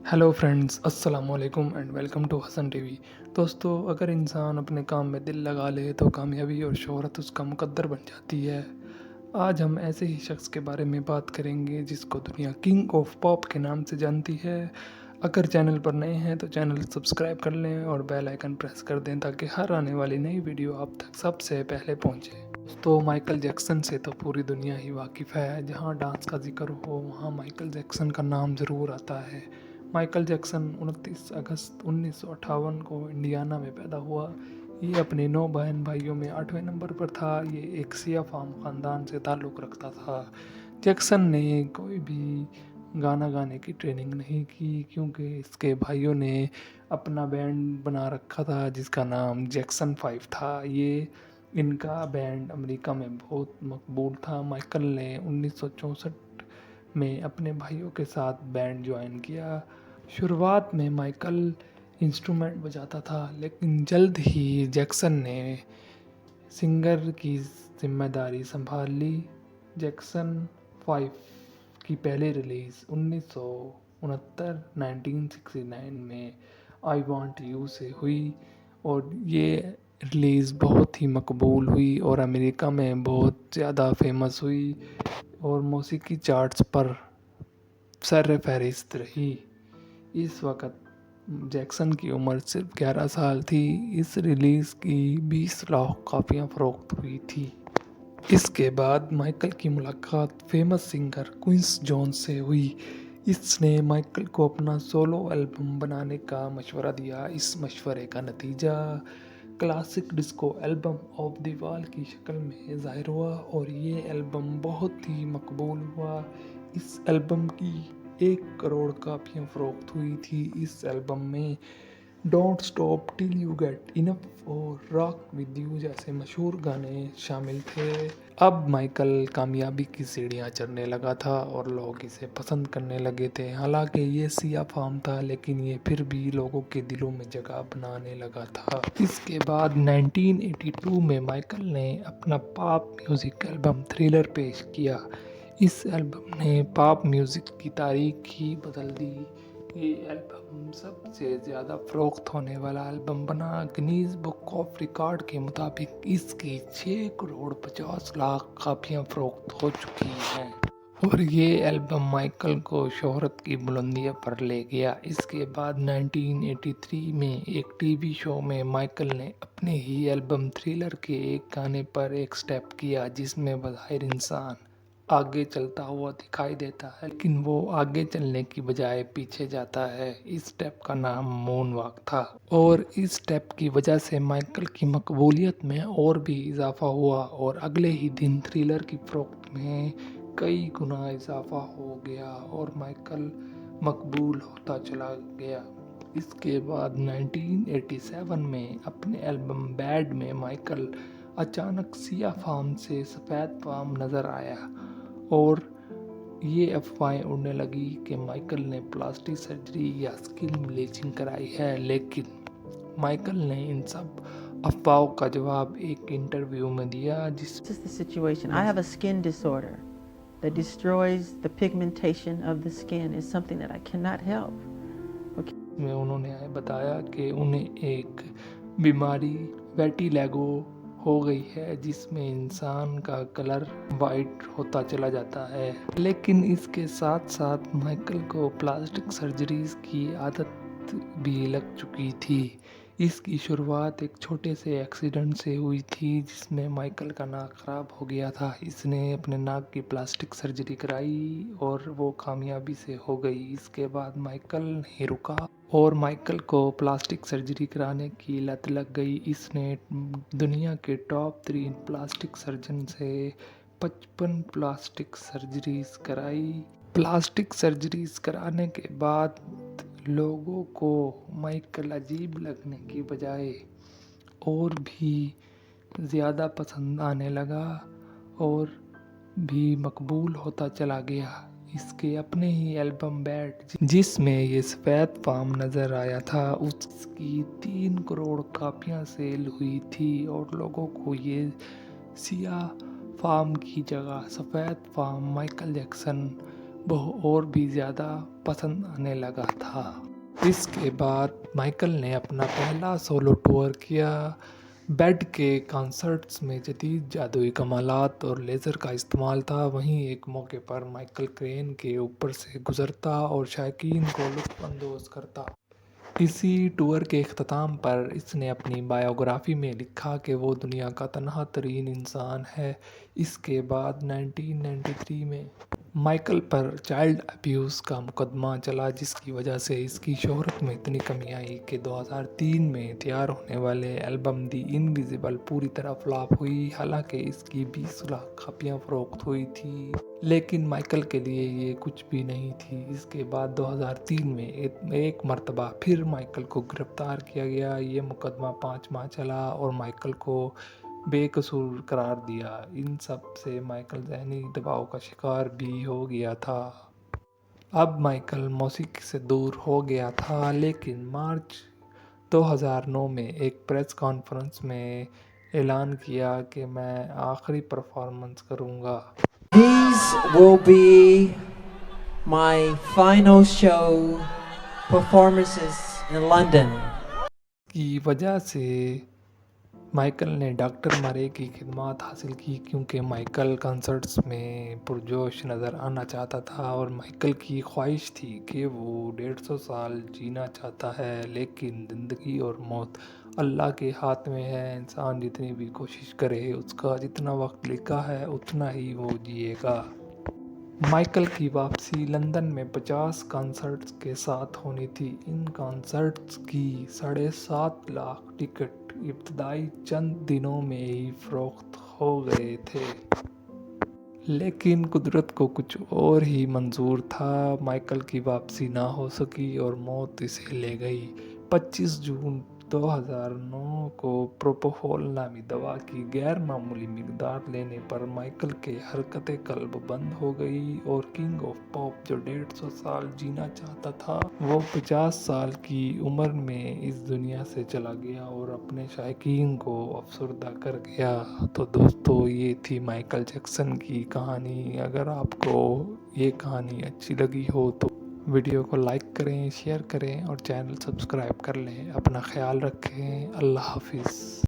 Hello friends, अस्सलाम वालेकुम and welcome to Hasan TV. दोस्तों, अगर इंसान अपने काम में दिल लगा ले तो कामयाबी और शोहरत उसका मुकद्दर बन जाती है। आज हम ऐसे ही शख्स के बारे में बात करेंगे जिसको दुनिया किंग ऑफ पॉप के नाम से जानती है। अगर चैनल पर नए हैं तो चैनल सब्सक्राइब कर लें और बेल आइकन प्रेस कर दें ताकि हर आने वाली नई वीडियो आप तक सबसे पहले पहुंचे। तो माइकल जैक्सन से तो पूरी दुनिया ही वाकिफ़ है। जहां डांस का जिक्र हो वहां माइकल जैक्सन का नाम ज़रूर आता है। माइकल जैक्सन 29 अगस्त 1958 को इंडियाना में पैदा हुआ। ये अपने 9 बहन भाइयों में 8वें नंबर पर था। ये एक सिया फार्म ख़ानदान से ताल्लुक़ रखता था। जैक्सन ने कोई भी गाना गाने की ट्रेनिंग नहीं की क्योंकि इसके भाइयों ने अपना बैंड बना रखा था जिसका नाम जैक्सन 5 था। ये इनका बैंड अमेरिका में बहुत मकबूल था। माइकल ने 1964 में अपने भाइयों के साथ बैंड ज्वाइन किया। शुरुआत में माइकल इंस्ट्रूमेंट बजाता था लेकिन जल्द ही जैक्सन ने सिंगर की जिम्मेदारी संभाल ली। जैक्सन 5 की पहली रिलीज 1969 में आई वांट यू से हुई और ये रिलीज़ बहुत ही मकबूल हुई और अमेरिका में बहुत ज़्यादा फेमस हुई और मौसीकी चार्ट्स पर सर फहरिस्त रही। इस वक्त जैक्सन की उम्र सिर्फ 11 साल थी। इस रिलीज़ की 20 लाख कापियाँ फ़रोख्त हुई थी। इसके बाद माइकल की मुलाकात फेमस सिंगर क्विंस जोन्स से हुई। इसने माइकल को अपना सोलो एल्बम बनाने का मशवरा दिया। इस मशवरे का नतीजा classic disco album of the wall की शक्ल में ज़ाहिर हुआ और ये एल्बम बहुत ही मकबूल हुआ। इस एल्बम की 1 करोड़ कापियाँ फ़रोख्त हुई थी। इस एल्बम में don't stop till you get enough और रॉक विद यू जैसे मशहूर गाने शामिल थे। अब माइकल कामयाबी की सीढ़ियाँ चढ़ने लगा था और लोग इसे पसंद करने लगे थे। हालांकि ये सिया फार्म था लेकिन ये फिर भी लोगों के दिलों में जगह बनाने लगा था। इसके बाद 1982 में माइकल ने अपना पॉप म्यूज़िक एल्बम थ्रिलर पेश किया। इस एल्बम ने पॉप म्यूज़िक की तारीख ही बदल दी। ये एल्बम सबसे ज़्यादा फ़रोख्त होने वाला एल्बम बना। गिनीज बुक ऑफ रिकॉर्ड के मुताबिक इसकी 6 करोड़ 50 लाख कापियाँ फ़रोख्त हो चुकी हैं और ये एल्बम माइकल को शोहरत की बुलंदियों पर ले गया। इसके बाद 1983 में एक टीवी शो में माइकल ने अपने ही एल्बम थ्रिलर के एक गाने पर एक स्टेप किया जिसमें बज़ाहिर इंसान आगे चलता हुआ दिखाई देता है लेकिन वो आगे चलने की बजाय पीछे जाता है। इस स्टेप का नाम मून वॉक था और इस स्टेप की वजह से माइकल की मकबूलियत में और भी इजाफा हुआ और अगले ही दिन थ्रिलर की फ़रोख्त में कई गुना इजाफा हो गया और माइकल मकबूल होता चला गया। इसके बाद 1987 में अपने एल्बम बैड में माइकल अचानक सिया फार्म से सफ़ेद फार्म नज़र आया और ये अफवाहें उड़ने लगी कि माइकल ने प्लास्टिक सर्जरी या स्किन ब्लीचिंग कराई है लेकिन माइकल ने इन सब अफवाहों का जवाब एक इंटरव्यू में दिया This is the situation. I have a skin disorder that destroys the pigmentation of the skin. It's something that I cannot help. में उन्होंने बताया कि उन्हें एक बीमारी वेटिलेगो हो गई है जिसमें इंसान का कलर वाइट होता चला जाता है। लेकिन इसके साथ साथ माइकल को प्लास्टिक सर्जरीज की आदत भी लग चुकी थी। इसकी शुरुआत एक छोटे से एक्सीडेंट से हुई थी जिसमें माइकल का नाक ख़राब हो गया था। इसने अपने नाक की प्लास्टिक सर्जरी कराई और वो कामयाबी से हो गई। इसके बाद माइकल नहीं रुका और माइकल को प्लास्टिक सर्जरी कराने की लत लग गई। इसने दुनिया के टॉप 3 प्लास्टिक सर्जन से 55 प्लास्टिक सर्जरीज कराई। प्लास्टिक सर्जरीज कराने के बाद लोगों को माइकल अजीब लगने की बजाय और भी ज़्यादा पसंद आने लगा और भी मकबूल होता चला गया। इसके अपने ही एल्बम बैड जिसमें ये सफ़ेद फार्म नज़र आया था उसकी 3 करोड़ कापियाँ सेल हुई थी और लोगों को ये सिया फार्म की जगह सफ़ेद फार्म माइकल जैक्सन اور بھی زیادہ پسند آنے لگا تھا۔ اس کے بعد مائیکل نے اپنا پہلا سولو ٹور کیا۔ بیڈ کے کنسرٹس میں جدید جادوئی کمالات اور لیزر کا استعمال تھا۔ وہیں ایک موقع پر مائیکل کرین کے اوپر سے گزرتا اور شائقین کو لطف اندوز کرتا۔ اسی ٹور کے اختتام پر اس نے اپنی بائیوگرافی میں لکھا کہ وہ دنیا کا تنہا ترین انسان ہے۔ اس کے بعد 1993 میں مائیکل پر چائلڈ ابیوز کا مقدمہ چلا، جس کی وجہ سے اس کی شہرت میں اتنی کمی آئی کہ 2003 میں تیار ہونے والے البم دی انویزیبل پوری طرح فلاپ ہوئی۔ حالانکہ اس کی 20 لاکھ کاپیاں فروخت ہوئی تھی، لیکن مائیکل کے لیے یہ کچھ بھی نہیں تھی۔ اس کے بعد 2003 میں ایک مرتبہ پھر مائیکل کو گرفتار کیا گیا۔ یہ مقدمہ 5 ماہ چلا اور مائیکل کو بے قصور قرار دیا۔ ان سب سے مائیکل ذہنی دباؤ کا شکار بھی ہو گیا تھا۔ اب مائیکل موسیقی سے دور ہو گیا تھا، لیکن مارچ 2009 میں ایک پریس کانفرنس میں اعلان کیا کہ میں آخری پرفارمنس کروں گا۔ These will be my final show performances in London. کی وجہ سے مائیکل نے ڈاکٹر مرے کی خدمات حاصل کی، کیونکہ مائیکل کنسرٹس میں پرجوش نظر آنا چاہتا تھا اور مائیکل کی خواہش تھی کہ وہ 150 سال جینا چاہتا ہے۔ لیکن زندگی اور موت اللہ کے ہاتھ میں ہے۔ انسان جتنی بھی کوشش کرے، اس کا جتنا وقت لکھا ہے اتنا ہی وہ جیے گا۔ مائیکل کی واپسی لندن میں 50 کنسرٹس کے ساتھ ہونی تھی۔ ان کنسرٹس کی 7.5 لاکھ ٹکٹ ابتدائی چند دنوں میں ہی فروخت ہو گئے تھے۔ لیکن قدرت کو کچھ اور ہی منظور تھا۔ مائیکل کی واپسی نہ ہو سکی اور موت اسے لے گئی۔ 25 جون 2009 کو پروپوفول نامی دوا کی غیر معمولی مقدار لینے پر مائیکل کے حرکت قلب بند ہو گئی اور کنگ آف پاپ جو 150 سال جینا چاہتا تھا، وہ 50 سال کی عمر میں اس دنیا سے چلا گیا اور اپنے شائقین کو افسردہ کر گیا۔ تو دوستو، یہ تھی مائیکل جیکسن کی کہانی۔ اگر آپ کو یہ کہانی اچھی لگی ہو تو ویڈیو کو لائک کریں، شیئر کریں اور چینل سبسکرائب کر لیں۔ اپنا خیال رکھیں۔ اللہ حافظ۔